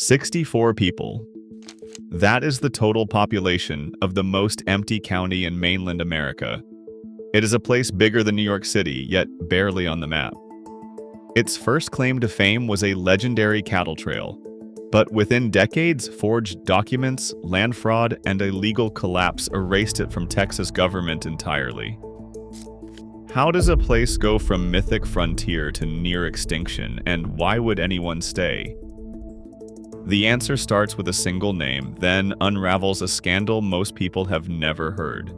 64 people. That is the total population of the most empty county in mainland America. It is a place bigger than New York City, yet barely on the map. Its first claim to fame was a legendary cattle trail, but within decades, forged documents, land fraud, and a legal collapse erased it from Texas government entirely. How does a place go from mythic frontier to near extinction, and why would anyone stay? The answer starts with a single name, then unravels a scandal most people have never heard.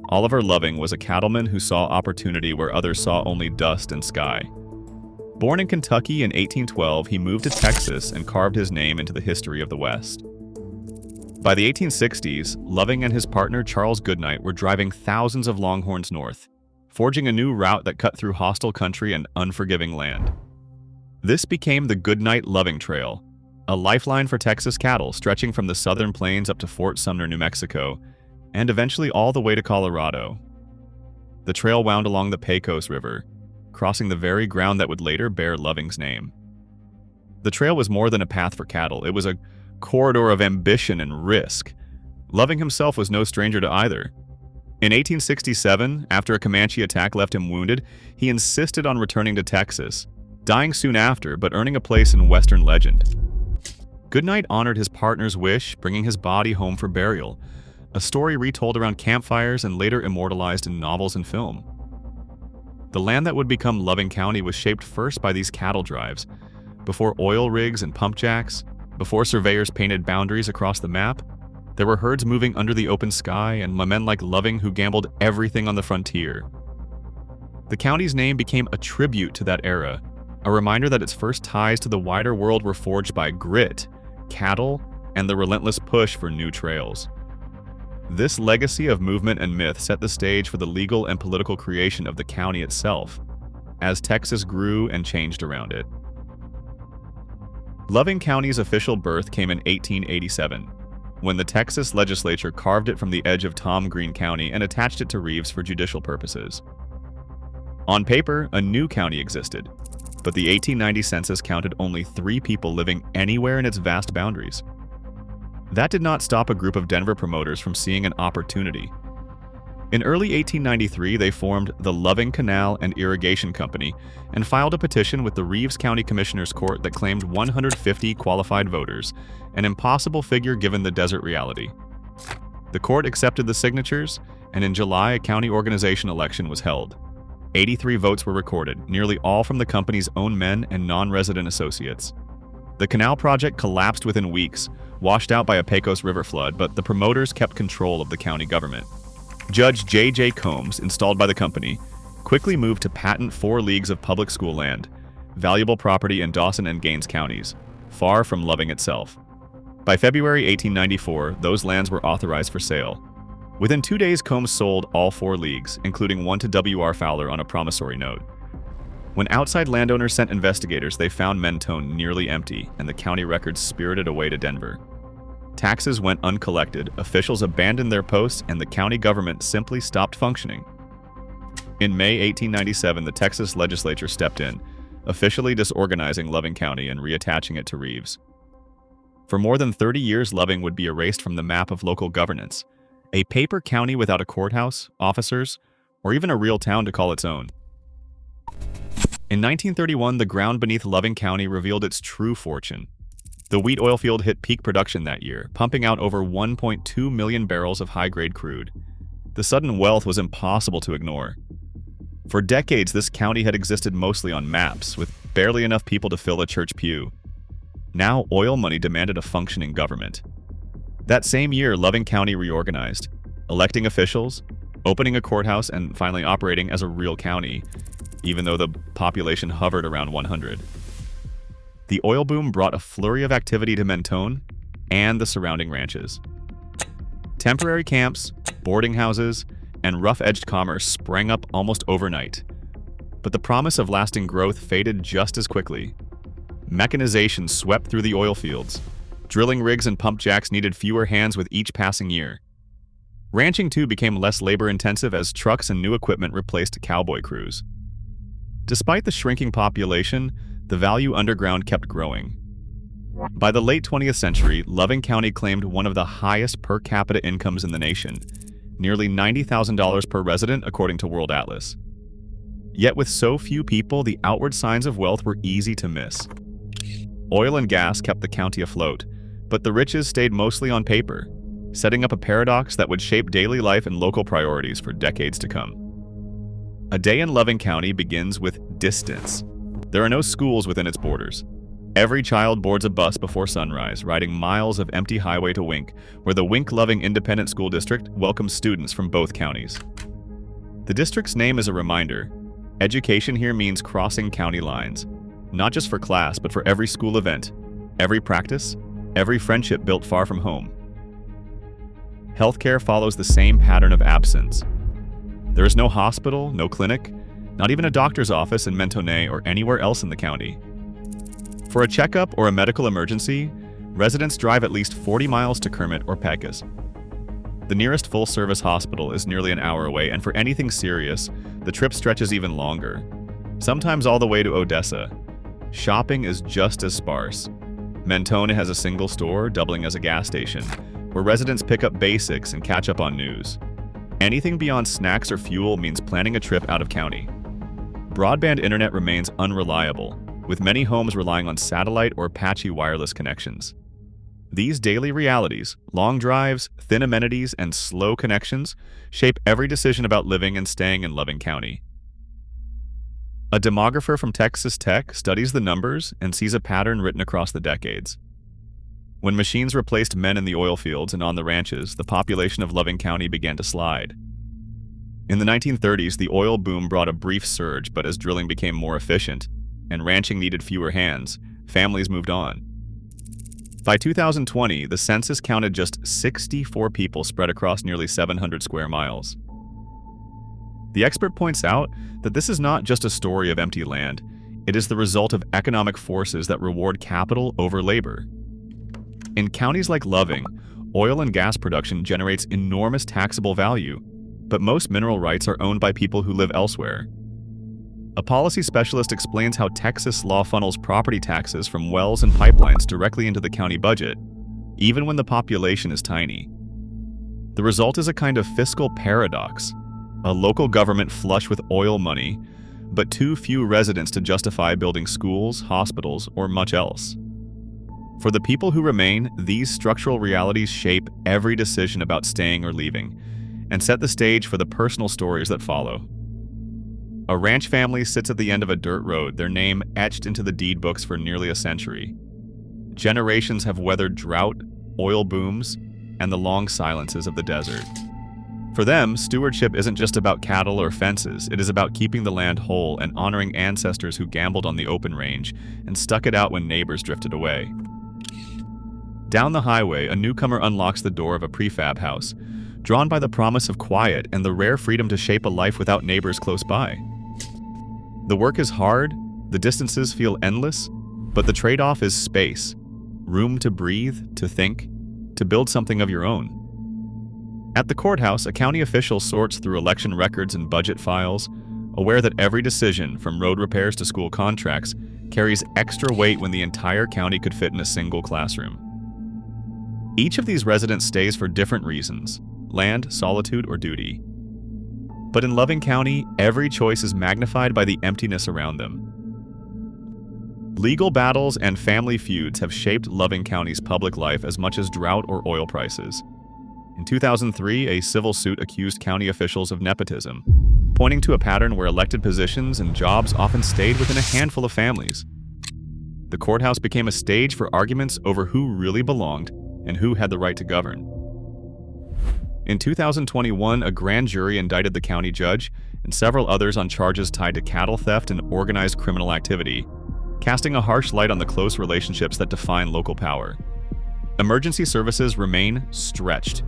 Oliver Loving was a cattleman who saw opportunity where others saw only dust and sky. Born in Kentucky in 1812, he moved to Texas and carved his name into the history of the West. By the 1860s, Loving and his partner Charles Goodnight were driving thousands of longhorns north, forging a new route that cut through hostile country and unforgiving land. This became the Goodnight-Loving Trail, a lifeline for Texas cattle stretching from the southern plains up to Fort Sumner, New Mexico, and eventually all the way to Colorado. The trail wound along the Pecos River, crossing the very ground that would later bear Loving's name. The trail was more than a path for cattle, it was a corridor of ambition and risk. Loving himself was no stranger to either. In 1867, after a Comanche attack left him wounded, he insisted on returning to Texas, dying soon after but earning a place in Western legend. Goodnight honored his partner's wish, bringing his body home for burial, a story retold around campfires and later immortalized in novels and film. The land that would become Loving County was shaped first by these cattle drives. Before oil rigs and pump jacks, before surveyors painted boundaries across the map, there were herds moving under the open sky and men like Loving who gambled everything on the frontier. The county's name became a tribute to that era, a reminder that its first ties to the wider world were forged by grit, cattle, and the relentless push for new trails. This legacy of movement and myth set the stage for the legal and political creation of the county itself, as Texas grew and changed around it. Loving County's official birth came in 1887, when the Texas legislature carved it from the edge of Tom Green County and attached it to Reeves for judicial purposes. On paper, a new county existed, but the 1890 census counted only 3 people living anywhere in its vast boundaries. That did not stop a group of Denver promoters from seeing an opportunity. In early 1893, they formed the Loving Canal and Irrigation Company and filed a petition with the Reeves County Commissioner's Court that claimed 150 qualified voters, an impossible figure given the desert reality. The court accepted the signatures, and in July, a county organization election was held. 83 votes were recorded, nearly all from the company's own men and non-resident associates. The canal project collapsed within weeks, washed out by a Pecos River flood, but the promoters kept control of the county government. Judge J.J. Combs, installed by the company, quickly moved to patent 4 leagues of public school land, valuable property in Dawson and Gaines counties, far from Loving itself. By February 1894, those lands were authorized for sale. Within 2 days, Combs sold all 4 leagues, including one to W.R. Fowler on a promissory note. When outside landowners sent investigators, they found Mentone nearly empty, and the county records spirited away to Denver. Taxes went uncollected, officials abandoned their posts, and the county government simply stopped functioning. In May 1897, the Texas legislature stepped in, officially disorganizing Loving County and reattaching it to Reeves. For more than 30 years, Loving would be erased from the map of local governance, a paper county without a courthouse, officers, or even a real town to call its own. In 1931, the ground beneath Loving County revealed its true fortune. The wheat oil field hit peak production that year, pumping out over 1.2 million barrels of high-grade crude. The sudden wealth was impossible to ignore. For decades, this county had existed mostly on maps, with barely enough people to fill a church pew. Now, oil money demanded a functioning government. That same year, Loving County reorganized, electing officials, opening a courthouse, and finally operating as a real county, even though the population hovered around 100. The oil boom brought a flurry of activity to Mentone and the surrounding ranches. Temporary camps, boarding houses, and rough-edged commerce sprang up almost overnight. But the promise of lasting growth faded just as quickly. Mechanization swept through the oil fields. Drilling rigs and pump jacks needed fewer hands with each passing year. Ranching, too, became less labor-intensive as trucks and new equipment replaced cowboy crews. Despite the shrinking population, the value underground kept growing. By the late 20th century, Loving County claimed one of the highest per capita incomes in the nation, nearly $90,000 per resident according to World Atlas. Yet with so few people, the outward signs of wealth were easy to miss. Oil and gas kept the county afloat, but the riches stayed mostly on paper, setting up a paradox that would shape daily life and local priorities for decades to come. A day in Loving County begins with distance. There are no schools within its borders. Every child boards a bus before sunrise, riding miles of empty highway to Wink, where the Wink-Loving Independent School District welcomes students from both counties. The district's name is a reminder. Education here means crossing county lines, not just for class, but for every school event, every practice, every friendship built far from home. Healthcare follows the same pattern of absence. There is no hospital, no clinic, not even a doctor's office in Mentone or anywhere else in the county. For a checkup or a medical emergency, residents drive at least 40 miles to Kermit or Pecos. The nearest full-service hospital is nearly an hour away, and for anything serious, the trip stretches even longer, sometimes all the way to Odessa. Shopping is just as sparse. Mentone has a single store, doubling as a gas station, where residents pick up basics and catch up on news. Anything beyond snacks or fuel means planning a trip out of county. Broadband internet remains unreliable, with many homes relying on satellite or patchy wireless connections. These daily realities, long drives, thin amenities, and slow connections, shape every decision about living and staying in Loving County. A demographer from Texas Tech studies the numbers and sees a pattern written across the decades. When machines replaced men in the oil fields and on the ranches, the population of Loving County began to slide. In the 1930s, the oil boom brought a brief surge, but as drilling became more efficient and ranching needed fewer hands, families moved on. By 2020, the census counted just 64 people spread across nearly 700 square miles. The expert points out that this is not just a story of empty land, it is the result of economic forces that reward capital over labor. In counties like Loving, oil and gas production generates enormous taxable value, but most mineral rights are owned by people who live elsewhere. A policy specialist explains how Texas law funnels property taxes from wells and pipelines directly into the county budget, even when the population is tiny. The result is a kind of fiscal paradox, a local government flush with oil money, but too few residents to justify building schools, hospitals, or much else. For the people who remain, these structural realities shape every decision about staying or leaving, and set the stage for the personal stories that follow. A ranch family sits at the end of a dirt road, their name etched into the deed books for nearly a century. Generations have weathered drought, oil booms, and the long silences of the desert. For them, stewardship isn't just about cattle or fences, it is about keeping the land whole and honoring ancestors who gambled on the open range and stuck it out when neighbors drifted away. Down the highway, a newcomer unlocks the door of a prefab house, drawn by the promise of quiet and the rare freedom to shape a life without neighbors close by. The work is hard, the distances feel endless, but the trade-off is space, room to breathe, to think, to build something of your own. At the courthouse, a county official sorts through election records and budget files, aware that every decision, from road repairs to school contracts, carries extra weight when the entire county could fit in a single classroom. Each of these residents stays for different reasons: land, solitude, or duty. But in Loving County, every choice is magnified by the emptiness around them. Legal battles and family feuds have shaped Loving County's public life as much as drought or oil prices. In 2003, a civil suit accused county officials of nepotism, pointing to a pattern where elected positions and jobs often stayed within a handful of families. The courthouse became a stage for arguments over who really belonged and who had the right to govern. In 2021, a grand jury indicted the county judge and several others on charges tied to cattle theft and organized criminal activity, casting a harsh light on the close relationships that define local power. Emergency services remain stretched.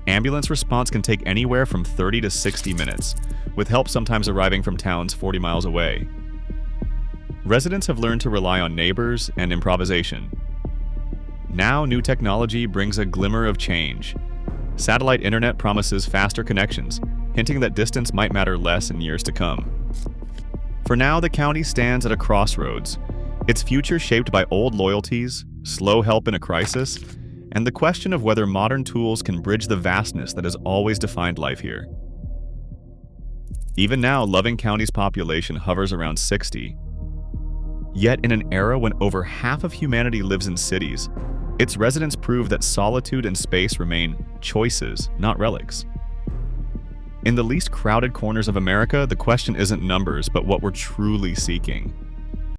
Ambulance response can take anywhere from 30 to 60 minutes, with help sometimes arriving from towns 40 miles away. Residents have learned to rely on neighbors and improvisation. Now, new technology brings a glimmer of change. Satellite internet promises faster connections, hinting that distance might matter less in years to come. For now, the county stands at a crossroads. Its future shaped by old loyalties, slow help in a crisis, and the question of whether modern tools can bridge the vastness that has always defined life here. Even now, Loving County's population hovers around 60. Yet in an era when over half of humanity lives in cities, its residents prove that solitude and space remain choices, not relics. In the least crowded corners of America, the question isn't numbers, but what we're truly seeking.